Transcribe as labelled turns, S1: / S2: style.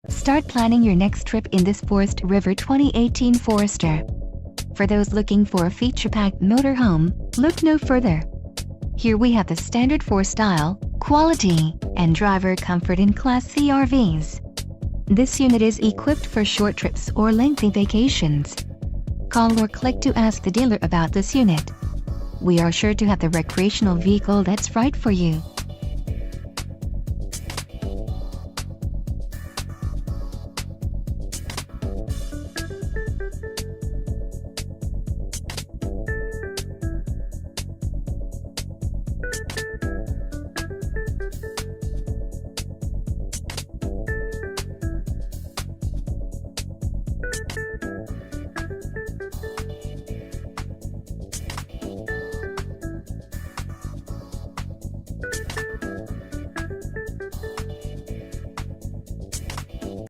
S1: Start planning your next trip in this Forest River 2018 Forester. For those looking for a feature-packed motorhome, look no further. Here we have the standard 4-style, quality, and driver comfort in Class C RVs. This unit is equipped for short trips or lengthy vacations. Call or click to ask the dealer about this unit. We are sure to have the recreational vehicle that's right for you.